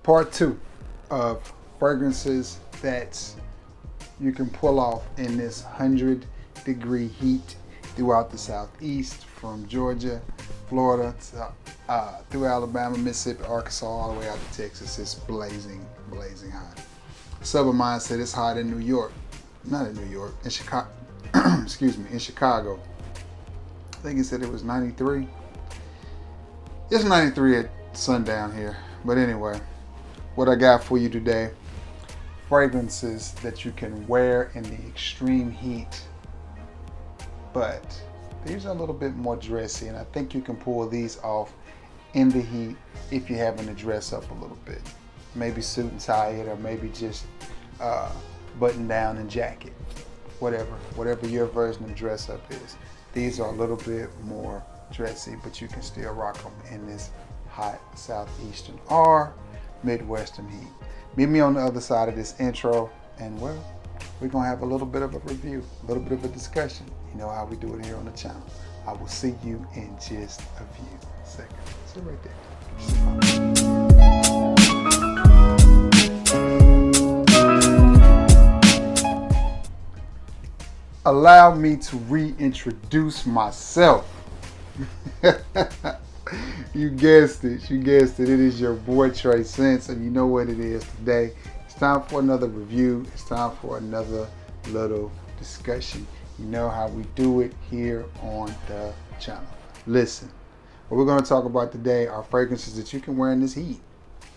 Part 2 of fragrances that you can pull off in this 100-degree heat throughout the Southeast, from Georgia, Florida, to, through Alabama, Mississippi, Arkansas, all the way out to Texas. It's blazing, blazing hot. A sub of mine said it's hot in New York. Not in New York, in Chicago. Excuse me, in Chicago. I think he said it was 93. It's 93 at sundown here. But anyway, what I got for you today, fragrances that you can wear in the extreme heat, but these are a little bit more dressy, and I think you can pull these off in the heat if you're having to dress up a little bit. Maybe suit and tie it, or maybe just button down and jacket. Whatever your version of dress up is. These are a little bit more dressy, but you can still rock them in this hot southeastern or midwestern heat. Meet me on the other side of this intro, and well, we're gonna have a little bit of a review, a little bit of a discussion. You know how we do it here on the channel. I will see you in just a few seconds. So right there. Allow me to reintroduce myself. You guessed it. It is your boy Trey Sense, and you know what it is today. It's time for another review. It's time for another little discussion. You know how we do it here on the channel. Listen, what we're going to talk about today are fragrances that you can wear in this heat.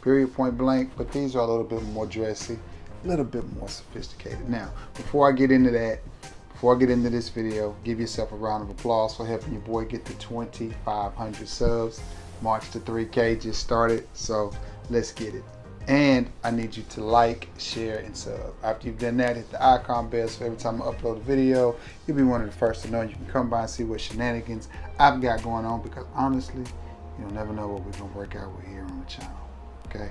Period, point blank. But these are a little bit more dressy, a little bit more sophisticated. Now, before I get into that, before I get into this video, give yourself a round of applause for helping your boy get to 2,500 subs. March to 3K just started, so let's get it. And I need you to like, share, and sub. After you've done that, hit the icon bell so every time I upload a video, you'll be one of the first to know. You can come by and see what shenanigans I've got going on, because honestly, you'll never know what we're gonna work out with here on the channel. Okay,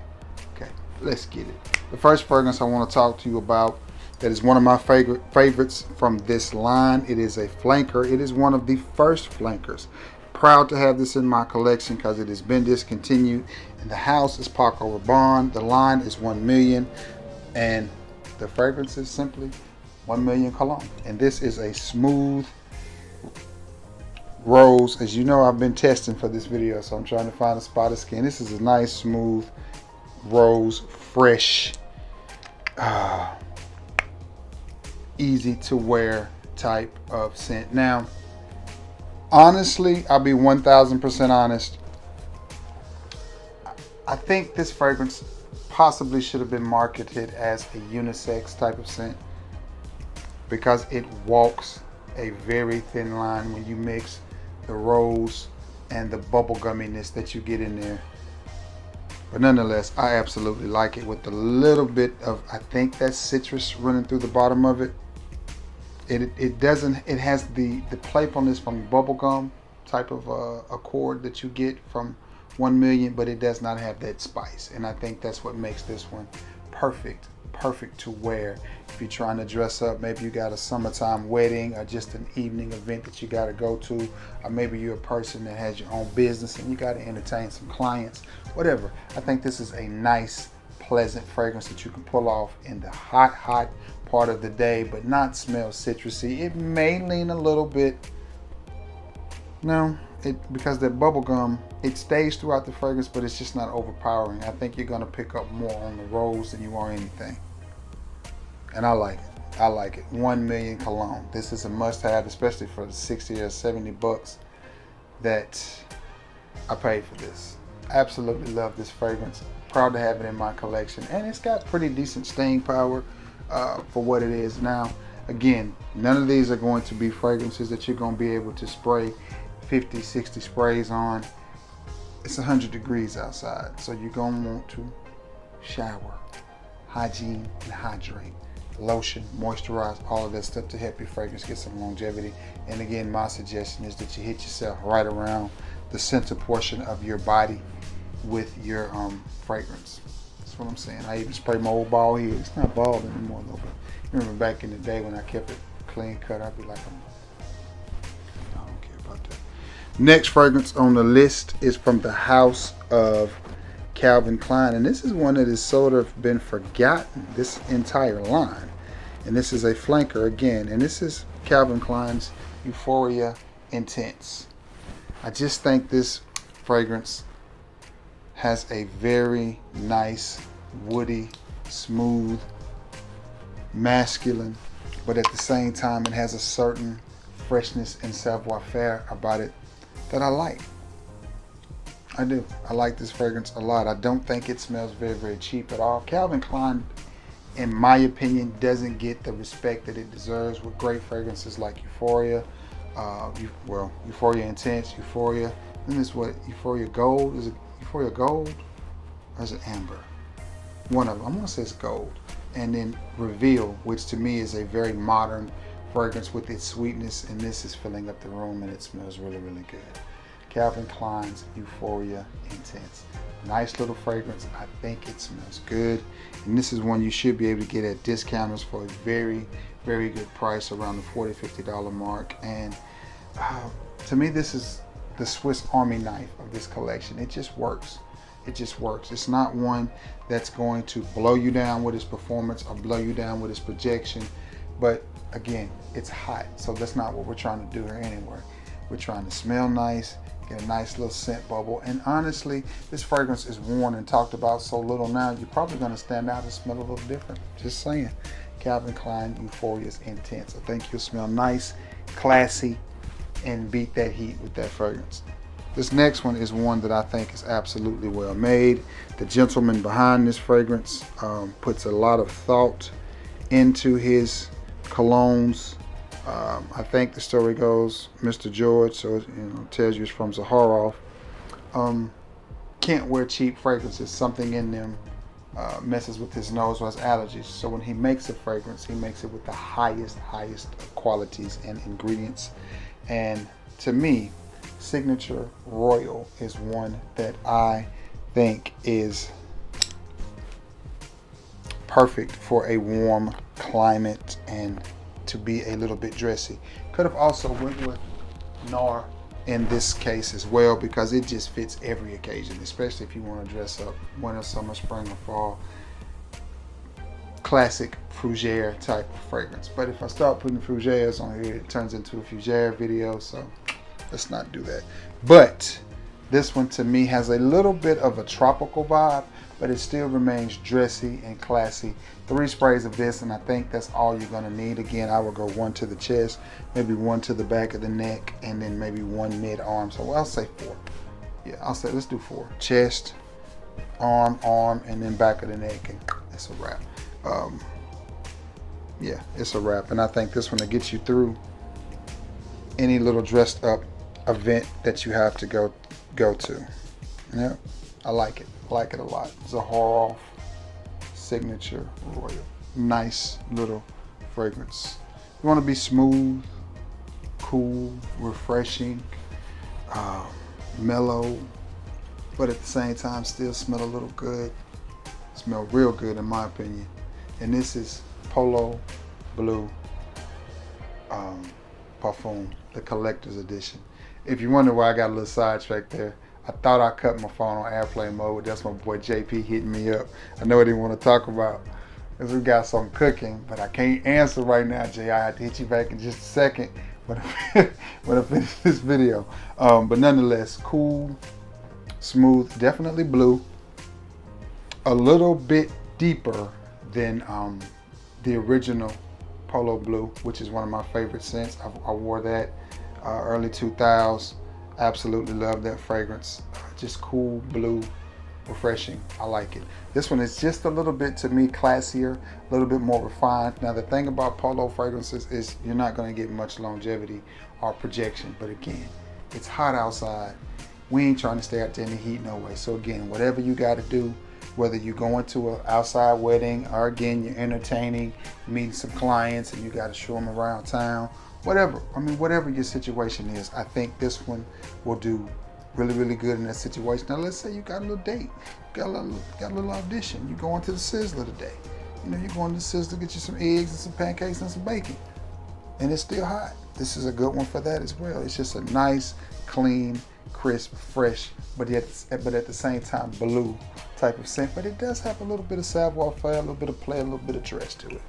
let's get it. The first fragrance I want to talk to you about, that is one of my favorites from this line. It is a flanker. It is one of the first flankers. Proud to have this in my collection because it has been discontinued. And the house is Paco Rabanne. The line is 1 million. And the fragrance is simply 1 million cologne. And this is a smooth rose. As you know, I've been testing for this video, so I'm trying to find a spot of skin. This is a nice, smooth rose, fresh, easy to wear type of scent. Now, honestly, I'll be 1,000% honest. I think this fragrance possibly should have been marketed as a unisex type of scent, because it walks a very thin line when you mix the rose and the bubblegumminess that you get in there. But nonetheless, I absolutely like it, with a little bit of, I think that's citrus running through the bottom of it. It has the playfulness from bubblegum type of accord that you get from 1 million, but it does not have that spice. And I think that's what makes this one perfect to wear if you're trying to dress up. Maybe you got a summertime wedding, or just an evening event that you got to go to, or maybe you're a person that has your own business and you got to entertain some clients, whatever. I think this is a nice, pleasant fragrance that you can pull off in the hot part of the day, but not smell citrusy. It may lean a little bit, because that bubble gum, it stays throughout the fragrance, but it's just not overpowering. I think you're gonna pick up more on the rose than you are anything. And I like it. 1 million cologne. This is a must-have, especially for the 60 or 70 bucks that I paid for this. Absolutely love this fragrance. Proud to have it in my collection, and it's got pretty decent staying power for what it is. Now, again, none of these are going to be fragrances that you're going to be able to spray 50, 60 sprays on. It's 100 degrees outside, so you're going to want to shower, hygiene and hydrate, lotion, moisturize, all of that stuff to help your fragrance get some longevity. And again, my suggestion is that you hit yourself right around the center portion of your body with your fragrance. That's what I'm saying. I even spray my old bald head. It's not bald anymore though, but you remember back in the day when I kept it clean cut, I'd be like, I don't care about that. Next fragrance on the list is from the house of Calvin Klein, and this is one that has sort of been forgotten, this entire line. And this is a flanker again, and this is Calvin Klein's Euphoria Intense. I just think this fragrance has a very nice, woody, smooth, masculine, but at the same time it has a certain freshness and savoir-faire about it that I like. I do. I like this fragrance a lot. I don't think it smells very, very cheap at all. Calvin Klein, in my opinion, doesn't get the respect that it deserves with great fragrances like Euphoria, Euphoria Intense, Euphoria. Then there's what, Euphoria Gold? Is it Euphoria Gold? Or is it Amber? One of them. I'm going to say it's Gold. And then Reveal, which to me is a very modern fragrance with its sweetness, and this is filling up the room and it smells really, really good. Calvin Klein's Euphoria Intense. Nice little fragrance. I think it smells good. And this is one you should be able to get at discounters for a very, very good price, around the $40, $50 mark. And to me, this is the Swiss Army knife of this collection. It just works. It just works. It's not one that's going to blow you down with its performance or blow you down with its projection. But again, it's hot. So that's not what we're trying to do here anyway. We're trying to smell nice, get a nice little scent bubble. And honestly, this fragrance is worn and talked about so little now, you're probably going to stand out and smell a little different. Just saying. Calvin Klein Euphoria's Intense. I think you'll smell nice, classy, and beat that heat with that fragrance. This next one is one that I think is absolutely well made. The gentleman behind this fragrance puts a lot of thought into his colognes. I think the story goes, Mr. George, so it tells you it's from Zaharoff, can't wear cheap fragrances. Something in them messes with his nose or his allergies. So when he makes a fragrance, he makes it with the highest qualities and ingredients. And to me, Signature Royal is one that I think is perfect for a warm climate and to be a little bit dressy. Could have also went with Noir in this case as well, because it just fits every occasion, especially if you want to dress up winter, summer, spring, or fall. Classic fougere type of fragrance. But if I start putting fougères on here, it turns into a fougere video, so let's not do that. But this one to me has a little bit of a tropical vibe, but it still remains dressy and classy. 3 sprays of this, and I think that's all you're gonna need. Again, I will go 1 to the chest, maybe 1 to the back of the neck, and then maybe 1 mid-arm. So I'll say 4. Yeah, I'll say, let's do 4. Chest, arm, and then back of the neck, and it's a wrap. Yeah, it's a wrap. And I think this one will get you through any little dressed up event that you have to go to. Yeah, I like it. I like it a lot. Zaharoff Signature Royal. Nice little fragrance. You want to be smooth, cool, refreshing, mellow, but at the same time still smell a little good. Smell real good in my opinion. And this is Polo Blue Parfum, the collector's edition. If you wonder why I got a little sidetracked there, I thought I cut my phone on airplane mode. That's my boy JP hitting me up. I know what he want to talk about, because we got some cooking, but I can't answer right now, Jay. I have to hit you back in just a second when I finish this video. But nonetheless, cool, smooth, definitely blue. A little bit deeper than the original Polo Blue, which is one of my favorite scents. I wore that early 2000s. Absolutely love that fragrance. Just cool, blue, refreshing. I like it. This one is just a little bit, to me, classier, a little bit more refined. Now the thing about Polo fragrances is you're not going to get much longevity or projection, but again, it's hot outside. We ain't trying to stay out there in the heat no way. So again, whatever you got to do, whether you're going to an outside wedding or again you're entertaining, meeting some clients and you got to show them around town, whatever. I mean, whatever your situation is, I think this one will do really, really good in that situation. Now, let's say you got a little date, got a little audition. You're going to the Sizzler today. You know, you're going to the Sizzler to get you some eggs and some pancakes and some bacon, and it's still hot. This is a good one for that as well. It's just a nice, clean, crisp, fresh, but at the same time blue type of scent, but it does have a little bit of savoir-faire, a little bit of play, a little bit of dress to it.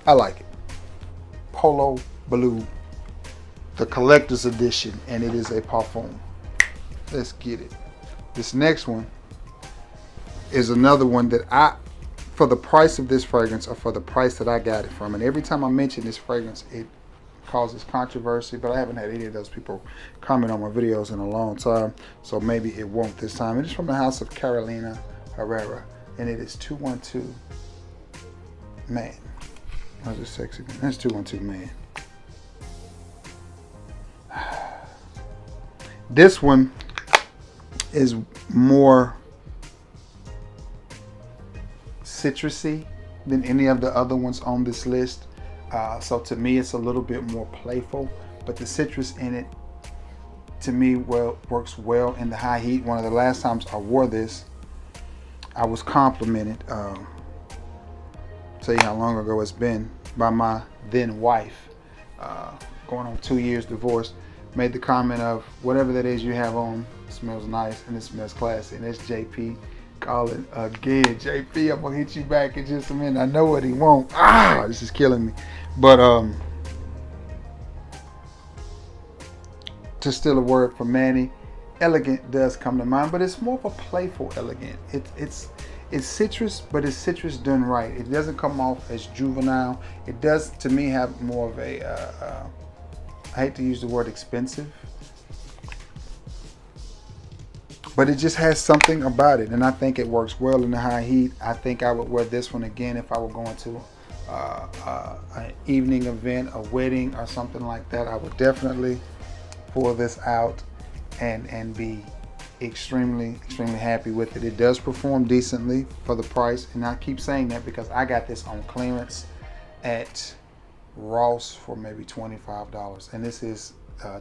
I like it. Polo Blue, the collector's edition, and it is a parfum. Let's get it. This next one is another one that for the price of this fragrance, or for the price that I got it from, and every time I mention this fragrance, it causes controversy, but I haven't had any of those people comment on my videos in a long time, so maybe it won't this time. It is from the house of Carolina Herrera, and it is 212 Man. How's it sexy? That's 212 Man. This one is more citrusy than any of the other ones on this list. So to me, it's a little bit more playful, but the citrus in it, to me, works well in the high heat. One of the last times I wore this, I was complimented, tell you how long ago it's been, by my then wife, going on 2 years divorced, made the comment of, whatever that is you have on smells nice and it smells classy, and that's JP. Call it again, JP. I'm gonna hit you back in just a minute. I know what he wants. This is killing me. But to steal a word from Manny, elegant does come to mind, but it's more of a playful elegant. It's citrus, but it's citrus done right. It doesn't come off as juvenile. It does, to me, have more of a I hate to use the word expensive, but it just has something about it, and I think it works well in the high heat. I think I would wear this one again if I were going to an evening event, a wedding or something like that. I would definitely pull this out and be extremely happy with it. It does perform decently for the price, and I keep saying that because I got this on clearance at Ross for maybe $25, and this is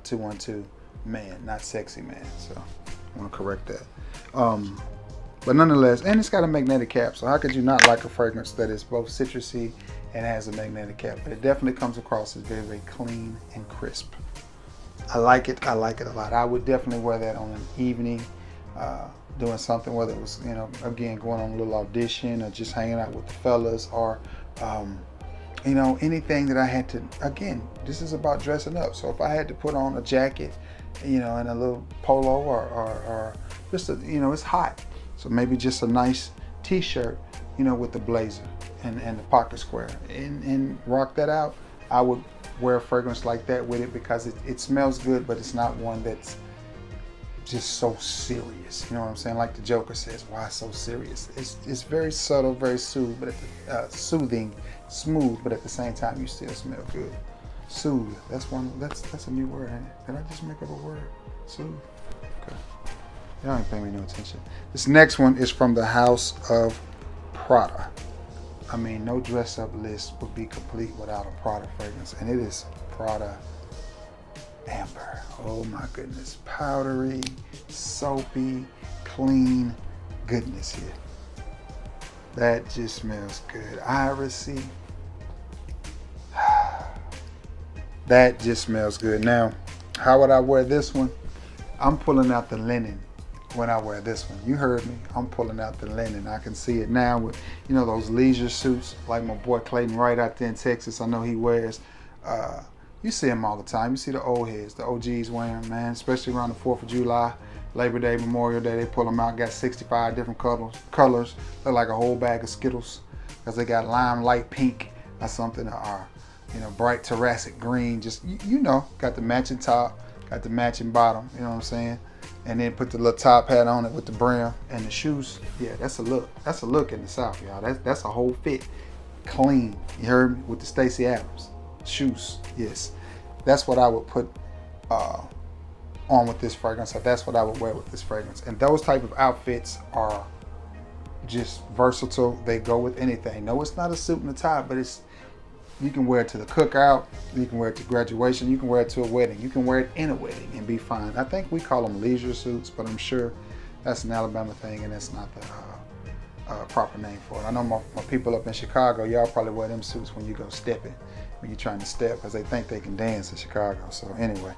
212 Man, not Sexy Man, so I want to correct that. But nonetheless, and it's got a magnetic cap, so how could you not like a fragrance that is both citrusy and has a magnetic cap? But it definitely comes across as very clean and crisp. I like it a lot. I would definitely wear that on an evening, doing something, whether it was, again, going on a little audition or just hanging out with the fellas, or anything that I had to, again, this is about dressing up. So if I had to put on a jacket, and a little polo or just it's hot. So maybe just a nice t-shirt, with the blazer and the pocket square, and rock that out. I would wear a fragrance like that with it because it smells good, but it's not one that's just so serious. You know what I'm saying? Like the Joker says, why so serious? It's very subtle, very soothing, but soothing, smooth, but at the same time you still smell good. Soothe. That's a new word, ain't it? Did I just make up a word? Soothe. Okay. Y'all ain't paying me no attention. This next one is from the house of Prada. I mean, no dress up list would be complete without a Prada fragrance, and it is Prada Amber. Oh my goodness. Powdery, soapy, clean goodness here. That just smells good. Irisy. That just smells good. Now, how would I wear this one? I'm pulling out the linen when I wear this one. You heard me. I'm pulling out the linen. I can see it now with, those leisure suits like my boy Clayton right out there in Texas. I know he wears. You see them all the time. You see the old heads, the OGs wearing them, man, especially around the 4th of July, Labor Day, Memorial Day. They pull them out, got 65 different colors. Look like a whole bag of Skittles because they got lime light pink or something, or bright Jurassic green, just, got the matching top, got the matching bottom, you know what I'm saying? And then put the little top hat on it with the brim and the shoes. Yeah, that's a look. That's a look in the South, y'all. That's a whole fit. Clean, you heard me? With the Stacey Adams. Shoes, yes. That's what I would put on with this fragrance, or that's what I would wear with this fragrance. And those type of outfits are just versatile. They go with anything. No, it's not a suit and a tie, but you can wear it to the cookout, you can wear it to graduation, you can wear it to a wedding, you can wear it in a wedding and be fine. I think we call them leisure suits, but I'm sure that's an Alabama thing and that's not the proper name for it. I know my people up in Chicago, y'all probably wear them suits when you go stepping, when you're trying to step, because they think they can dance in Chicago. So anyway,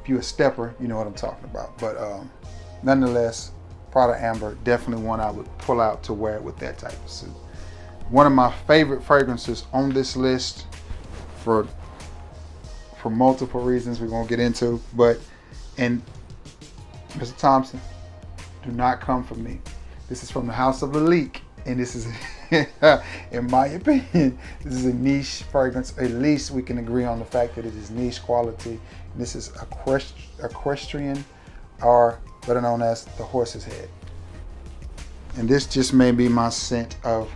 if you're a stepper, you know what I'm talking about. But nonetheless, Prada Amber, definitely one I would pull out to wear it with that type of suit. One of my favorite fragrances on this list for multiple reasons we won't get into, but, and Mr. Thompson, do not come for me. This is from the House of Lalique, and this is, in my opinion, this is a niche fragrance. At least we can agree on the fact that it is niche quality. This is equestrian, or better known as the horse's head. And this just may be my scent of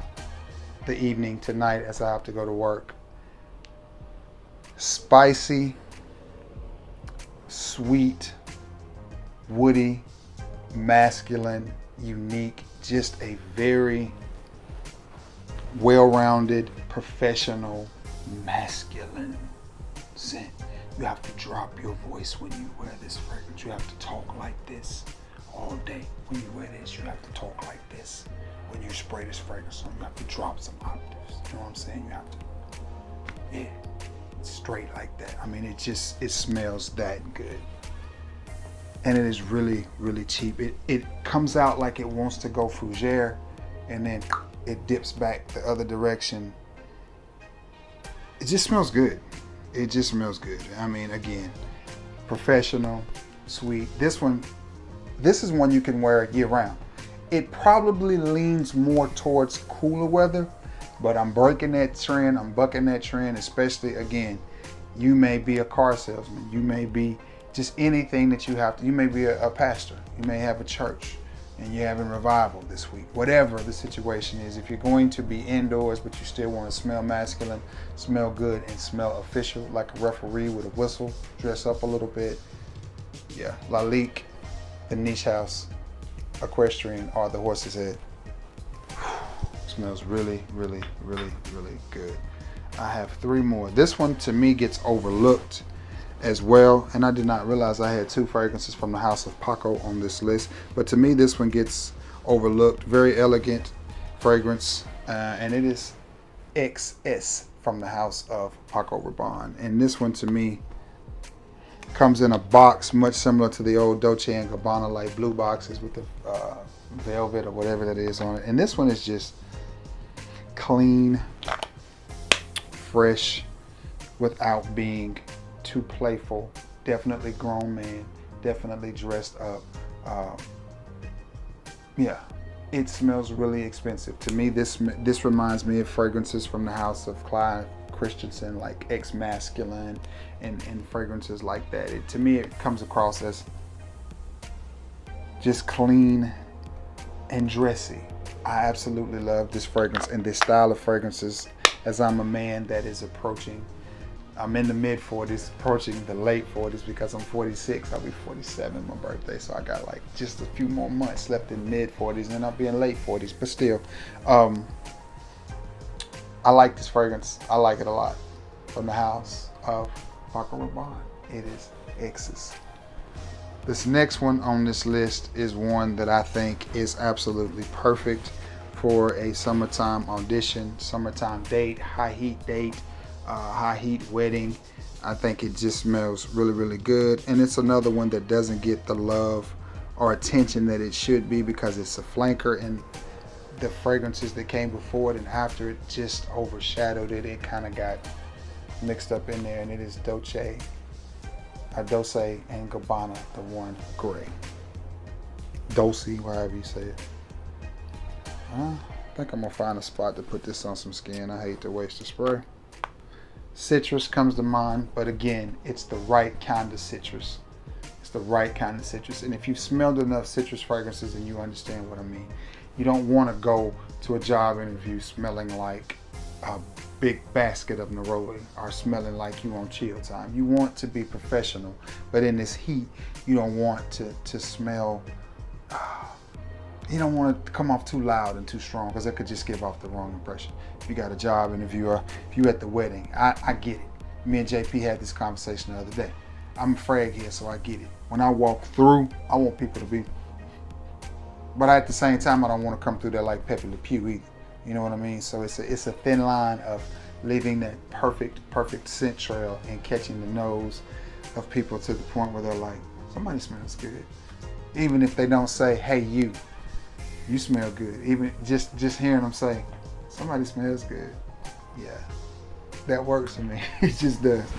the evening tonight as I have to go to work. Spicy, sweet, woody, masculine, unique, just a very well-rounded, professional, masculine scent. You have to drop your voice when you wear this fragrance. You have to talk like this all day. When you wear this, you have to talk like this. When you spray this fragrance on, you have to drop some octaves. You know what I'm saying? You have to, yeah, straight like that. I mean, it smells that good. And it is really, really cheap. It comes out like it wants to go fougere, and then it dips back the other direction. It just smells good. It just smells good. I mean, again, professional, sweet. This is one you can wear year round. It probably leans more towards cooler weather, but I'm breaking that trend. I'm bucking that trend, especially, again, you may be a car salesman. You may be just anything that you have to. You may be a pastor. You may have a church and you're having revival this week. Whatever the situation is, if you're going to be indoors but you still want to smell masculine, smell good, and smell official like a referee with a whistle, dress up a little bit, yeah, Lalique, the Niche House, Equestrian, or the Horse's Head. Smells really, really, really, really good. I have 3 more. This one to me gets overlooked as well, and I did not realize I had 2 fragrances from the House of Paco on this list, but to me this one gets overlooked. Very elegant fragrance, and it is XS from the House of Paco Rabanne, and this one to me comes in a box much similar to the old Dolce & Gabbana light blue boxes with the velvet or whatever that is on it, and this one is just clean, fresh, without being too playful. Definitely grown man, definitely dressed up. Yeah, it smells really expensive. To me, this reminds me of fragrances from the House of Clyde Christensen, like ex-masculine and fragrances like that. To me, it comes across as just clean and dressy. I absolutely love this fragrance and this style of fragrances, as I'm a man that is approaching, I'm in the mid-40s, approaching the late 40s because I'm 46. I'll be 47 my birthday, so I got like just a few more months left in mid-40s, and I'll be in late 40s. But still, I like this fragrance. I like it a lot. From the House of Paco Rabanne, it is X's. This next one on this list is one that I think is absolutely perfect for a summertime audition, summertime date, high heat date, high heat wedding. I think it just smells really, really good. And it's another one that doesn't get the love or attention that it should be because it's a flanker, and the fragrances that came before it and after it just overshadowed it. It kind of got mixed up in there, and it is Dolce & Gabbana, the one gray. Dolce, however you say it. I think I'm gonna find a spot to put this on some skin. I hate to waste the spray. Citrus comes to mind, but again, it's the right kind of citrus. It's the right kind of citrus. And if you've smelled enough citrus fragrances, then you understand what I mean. You don't want to go to a job interview smelling like a big basket of neroli or smelling like you on chill time. You want to be professional, but in this heat, you don't want to smell, you don't want to come off too loud and too strong because it could just give off the wrong impression. If you got a job interview or if you at the wedding, I get it. Me and JP had this conversation the other day. I'm a frag here, so I get it. When I walk through, I want people to be, but at the same time, I don't want to come through there like Pepe Le Pew either. You know what I mean? So it's a thin line of leaving that perfect scent trail and catching the nose of people to the point where they're like, somebody smells good. Even if they don't say, hey, you smell good. Even just hearing them say, somebody smells good. Yeah, that works for me. It just does.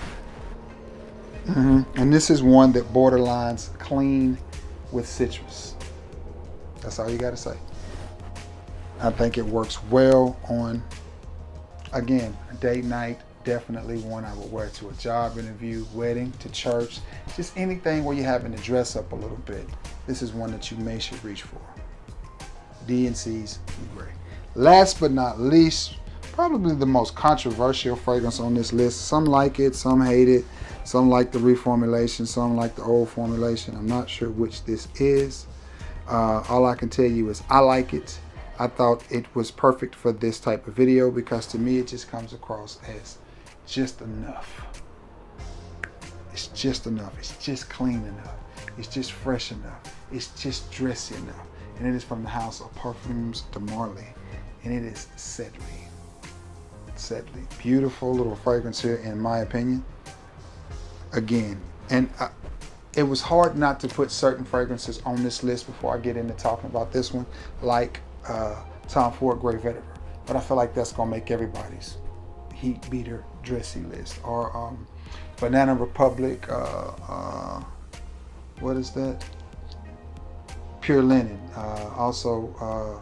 And this is one that borderlines clean with citrus. That's all you got to say. I think it works well on, again, a date night. Definitely one I would wear to a job interview, wedding, to church, just anything where you're having to dress up a little bit. This is one that you may should reach for. D and C's gray. Last but not least, probably the most controversial fragrance on this list. Some like it, some hate it. Some like the reformulation, some like the old formulation. I'm not sure which this is. All I can tell you is I like it. I thought it was perfect for this type of video because to me it just comes across as just enough. It's just enough. It's just clean enough. It's just fresh enough. It's just dressy enough. And it is from the house of Parfums de Marly. And it is Sedley. Sedley. Beautiful little fragrance here in my opinion. Again, and it was hard not to put certain fragrances on this list before I get into talking about this one, like Tom Ford Grey Vetiver. But I feel like that's gonna make everybody's heat beater dressy list. Or Banana Republic, what is that? Pure Linen. Also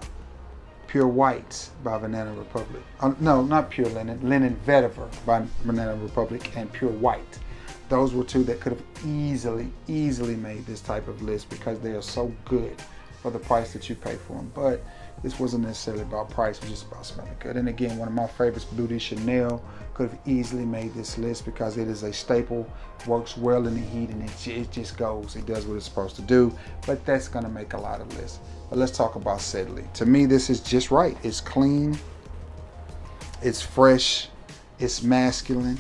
Pure White by Banana Republic. No, not Pure Linen. Linen Vetiver by Banana Republic and Pure White. Those were two that could have easily made this type of list because they are so good for the price that you pay for them. But this wasn't necessarily about price, it was just about smelling good. And again, one of my favorites, Bleu de Chanel, could have easily made this list because it is a staple, works well in the heat, and it just goes. It does what it's supposed to do, but that's gonna make a lot of lists. But let's talk about Sedley. To me, this is just right. It's clean, it's fresh, it's masculine.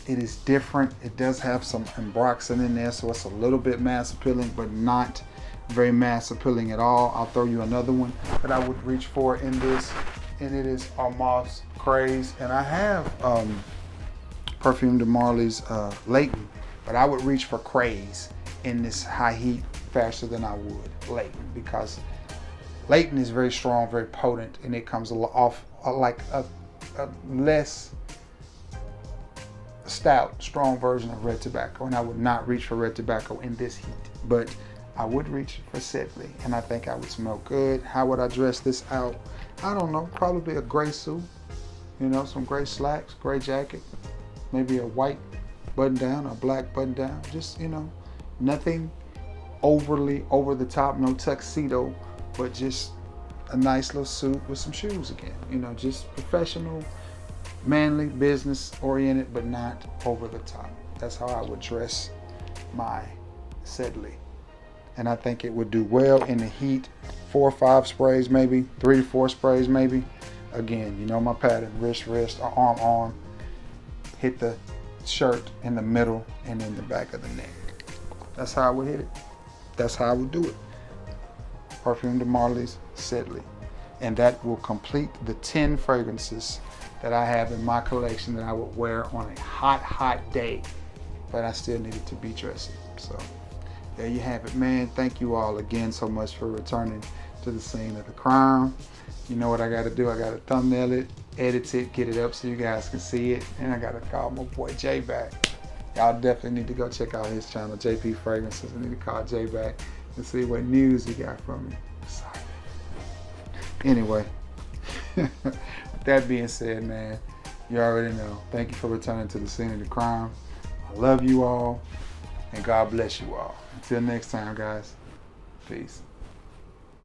It is different. It does have some ambroxan in there, so it's a little bit mass appealing, but not very mass appealing at all. I'll throw you another one that I would reach for in this, and it is Armaux's Craze. And I have Parfum de Marly's Leighton, but I would reach for Craze in this high heat faster than I would Leighton, because Leighton is very strong, very potent, and it comes off like a less stout, strong version of red tobacco, and I would not reach for red tobacco in this heat, but I would reach for Sedley, and I think I would smell good. How would I dress this out? I don't know, probably a gray suit, you know, some gray slacks, gray jacket, maybe a white button down, a black button down, just, you know, nothing overly over the top, no tuxedo, but just a nice little suit with some shoes again, you know, just professional, manly, business oriented, but not over the top. That's how I would dress my Sedley. And I think it would do well in the heat. 4 or 5 sprays maybe, 3 to 4 sprays maybe. Again, you know my pattern, wrist, or arm, hit the shirt in the middle and in the back of the neck. That's how I would hit it. That's how I would do it. Parfum de Marly's Sedley. And that will complete the 10 fragrances that I have in my collection that I would wear on a hot day, but I still needed to be dressy. So there you have it, man. Thank you all again so much for returning to the scene of the crime. You know what I gotta do? I gotta thumbnail it, edit it, get it up so you guys can see it, and I gotta call my boy Jay back. Y'all definitely need to go check out his channel, JP Fragrances. I need to call Jay back and see what news he got from me. Sorry. Anyway. That being said, man, you already know. Thank you for returning to the scene of the crime. I love you all, and God bless you all. Until next time, guys. Peace.